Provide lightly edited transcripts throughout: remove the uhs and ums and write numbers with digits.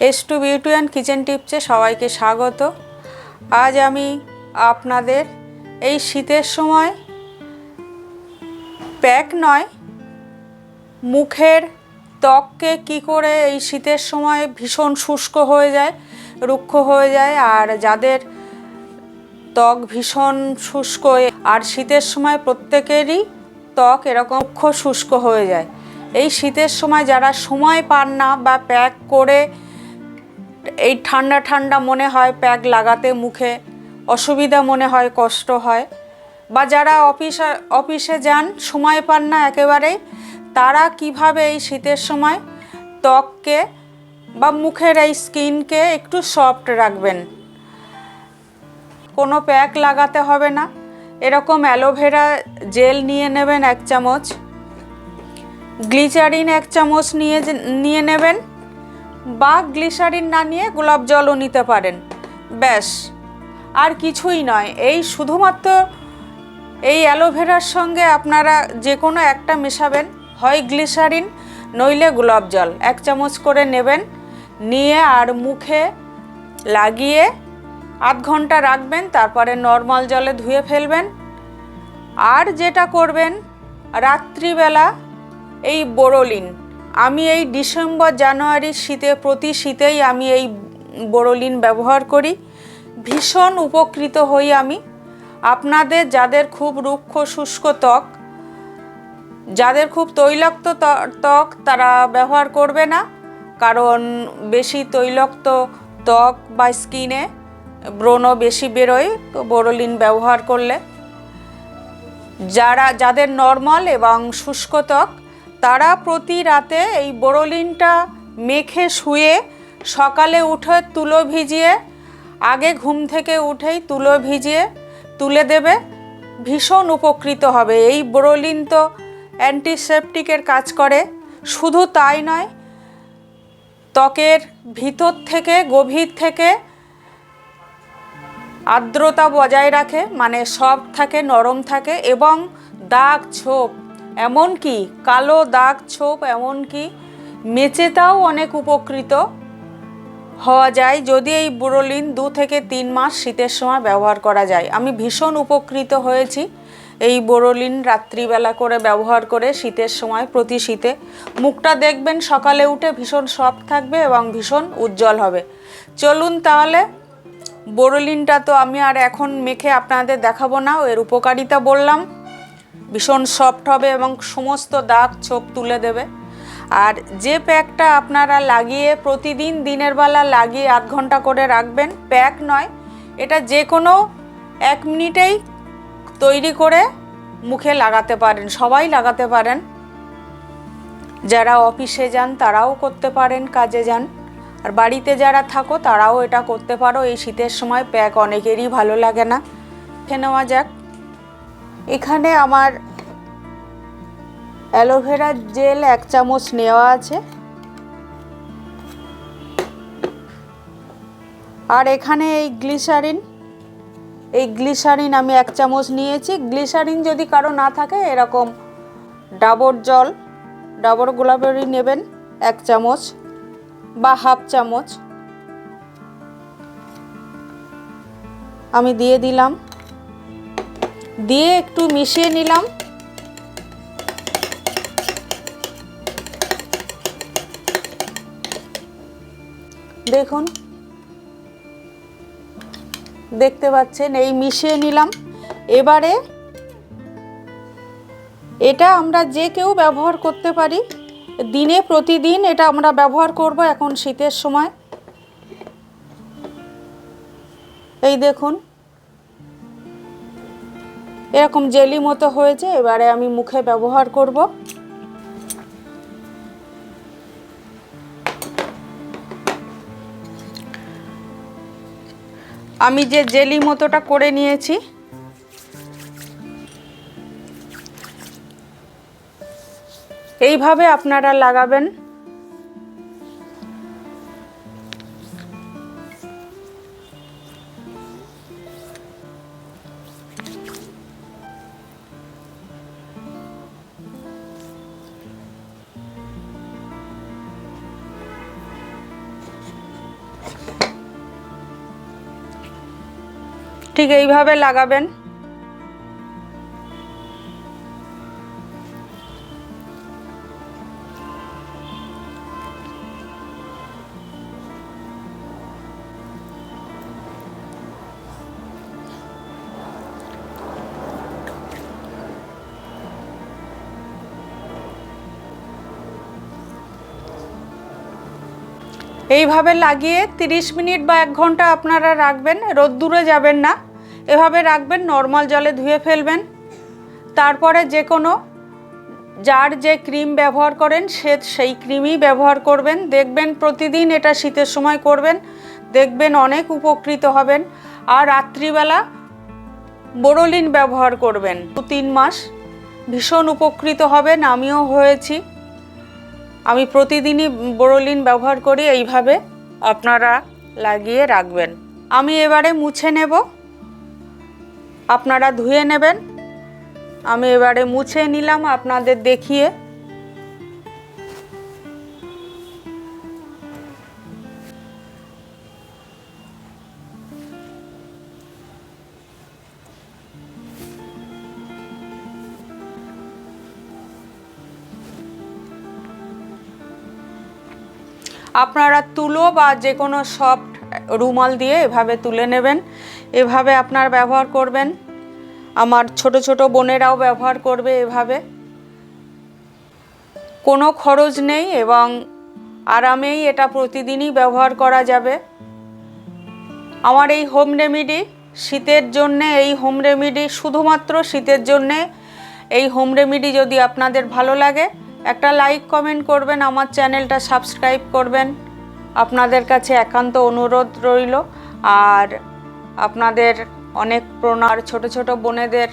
S2 beauty and kitchen টিপসে সবাইকে স্বাগত। আজ আমি আপনাদের এই শীতের সময় প্যাক নয়, মুখের ত্বককে কি করে এই শীতের সময় ভীষণ শুষ্ক হয়ে যায়, রুক্ষ হয়ে যায়, আর যাদের ত্বক ভীষণ শুষ্ক আর শীতের সময় প্রত্যেকেরই ত্বক এরকম রুক্ষ শুষ্ক হয়ে যায়। এই শীতের সময় যারা সময় পান না বা প্যাক করে এই ঠান্ডা ঠান্ডা মনে হয়, প্যাক লাগাতে মুখে অসুবিধা মনে হয়, কষ্ট হয়, বা যারা অফিসে যান সময় পান না একেবারেই, তারা কিভাবে এই শীতের সময় ত্বককে বা মুখের এই স্কিনকে একটু সফট রাখবেন। কোনো প্যাক লাগাতে হবে না, এরকম অ্যালোভেরা জেল নিয়ে নেবেন 1 চামচ, গ্লিসারিন 1 চামচ নিয়ে নেবেন, বা গ্লিসারিন না নিয়ে গোলাপ জলও নিতে পারেন। ব্যাস, আর কিছুই নয়। এই শুধুমাত্র এই অ্যালোভেরার সঙ্গে আপনারা যে কোনো একটা মেশাবেন, হয় গ্লিসারিন নইলে গোলাপ জল 1 চামচ করে নেবেন, নিয়ে আর মুখে লাগিয়ে আধ ঘন্টা রাখবেন, তারপরে নর্মাল জলে ধুয়ে ফেলবেন। আর যেটা করবেন, রাত্রিবেলা এই বোরোলিন, আমি এই ডিসেম্বর জানুয়ারির শীতে প্রতি শীতেই আমি এই বোরোলিন ব্যবহার করি, ভীষণ উপকৃত হই আমি। আপনাদের যাদের খুব রুক্ষ শুষ্ক ত্বক, যাদের খুব তৈলাক্ত ত্বক, তারা ব্যবহার করবে না, কারণ বেশি তৈলাক্ত ত্বক বা স্কিনে ব্রণ বেশি বেরোয় তো বোরোলিন ব্যবহার করলে। যাদের নর্মাল এবং শুষ্ক ত্বক, তারা প্রতি রাতে এই বোরোলিনটা মেখে শুয়ে সকালে উঠে তুলো ভিজিয়ে, আগে ঘুম থেকে উঠেই তুলো ভিজিয়ে তুলে দেবে, ভীষণ উপকৃত হবে। এই বোরোলিন তো অ্যান্টিসেপটিকের কাজ করে, শুধু তাই নয়, ত্বকের ভিতর থেকে গভীর থেকে আর্দ্রতা বজায় রাখে, মানে সফট থাকে, নরম থাকে, এবং দাগ ছোপ, এমনকি কালো দাগ ছোপ, এমনকি মেচেতেও অনেক উপকৃত হওয়া যায় যদি এই বোরোলিন 2 থেকে 3 মাস শীতের সময় ব্যবহার করা যায়। আমি ভীষণ উপকৃত হয়েছি এই বোরোলিন রাত্রিবেলা করে ব্যবহার করে শীতের সময়। প্রতি শীতে মুখটা দেখবেন সকালে উঠে ভীষণ সফট থাকবে এবং ভীষণ উজ্জ্বল হবে। চলুন তাহলে, বোরোলিনটা তো আমি আর এখন মেখে আপনাদের দেখাবো না, এর উপকারিতা বললাম, ভীষণ সফট হবে এবং সমস্ত দাগ ছোপ তুলে দেবে। আর যে প্যাকটা আপনারা লাগিয়ে প্রতিদিন দিনের বেলা লাগিয়ে আধ ঘন্টা করে রাখবেন, প্যাক নয়, এটা যে কোনো 1 মিনিটেই তৈরি করে মুখে লাগাতে পারেন, সবাই লাগাতে পারেন। যারা অফিসে যান তারাও করতে পারেন, কাজে যান, আর বাড়িতে যারা থাকো তারাও এটা করতে পারো। এই শীতের সময় প্যাক অনেকেরই ভালো লাগে না। খেয়ে নেওয়া যাক। এখানে আমার অ্যালোভেরা জেল 1 চামচ নেওয়া আছে, আর এখানে এই গ্লিসারিন আমি 1 চামচ নিয়েছি। গ্লিসারিন যদি কারো না থাকে, এরকম ডাবর গোলাপেরই নেবেন 1 চামচ বা হাফ চামচ। আমি দিয়ে দিলাম, দিয়ে একটু মিশিয়ে নিলাম। দেখুন, দেখতে পাচ্ছেন, এই মিশিয়ে নিলাম। এবারে এটা আমরা যে কেউ ব্যবহার করতে পারি, দিনে প্রতিদিন এটা আমরা ব্যবহার করব এখন শীতের সময়। এই দেখুন, এরকম জেলি মতো হয়েছে। এবারে আমি মুখে ব্যবহার করব। আমি যে জেলি মতোটা করে নিয়েছি, এইভাবে আপনারা লাগাবেন। ঠিক এইভাবে লাগাবেন। এইভাবে লাগিয়ে 30 মিনিট বা 1 ঘন্টা আপনারা রাখবেন, রোদ্দুরে যাবেন না, এভাবে রাখবেন, নর্মাল জলে ধুয়ে ফেলবেন। তারপরে যে কোনো যার যে ক্রিম ব্যবহার করেন সেই ক্রিমই ব্যবহার করবেন। দেখবেন প্রতিদিন এটা শীতের সময় করবেন, দেখবেন অনেক উপকৃত হবেন। আর রাত্রিবেলা বোরোলিন ব্যবহার করবেন 2-3 মাস, ভীষণ উপকৃত হবেন। আমিও হয়েছি, আমি প্রতিদিনই বোরোলিন ব্যবহার করি। এইভাবে আপনারা লাগিয়ে রাখবেন। আমি এবারে মুছে নেব, আপনারা ধুয়ে নেবেন। আমি এবারে মুছে নিলাম আপনাদের দেখিয়ে। আপনারা তুলো বা যে কোনো সফট রুমাল দিয়ে এভাবে তুলে নেবেন, এভাবে আপনার ব্যবহার করবেন। আমার ছোট ছোট বোনেরাও ব্যবহার করবে এভাবে। কোনো খরচ নেই এবং আরামেই এটা প্রতিদিনই ব্যবহার করা যাবে। আমার এই হোম রেমেডি শীতের জন্যে, এই হোম রেমেডি শুধুমাত্র শীতের জন্যে। এই হোম রেমেডি যদি আপনাদের ভালো লাগে একটা লাইক কমেন্ট করবেন, আমার চ্যানেলটা সাবস্ক্রাইব করবেন, আপনাদের কাছে একান্ত অনুরোধ রইল। আর আপনাদের অনেক প্রণাম, ছোট ছোট বোনেদের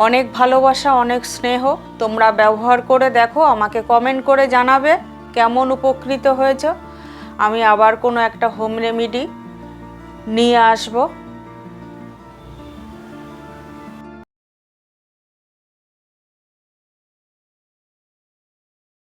অনেক ভালোবাসা, অনেক স্নেহ। তোমরা ব্যবহার করে দেখো, আমাকে কমেন্ট করে জানাবে কেমন উপকৃত হয়েছ। আমি আবার কোনো একটা হোম রেমেডি নিয়ে আসবো।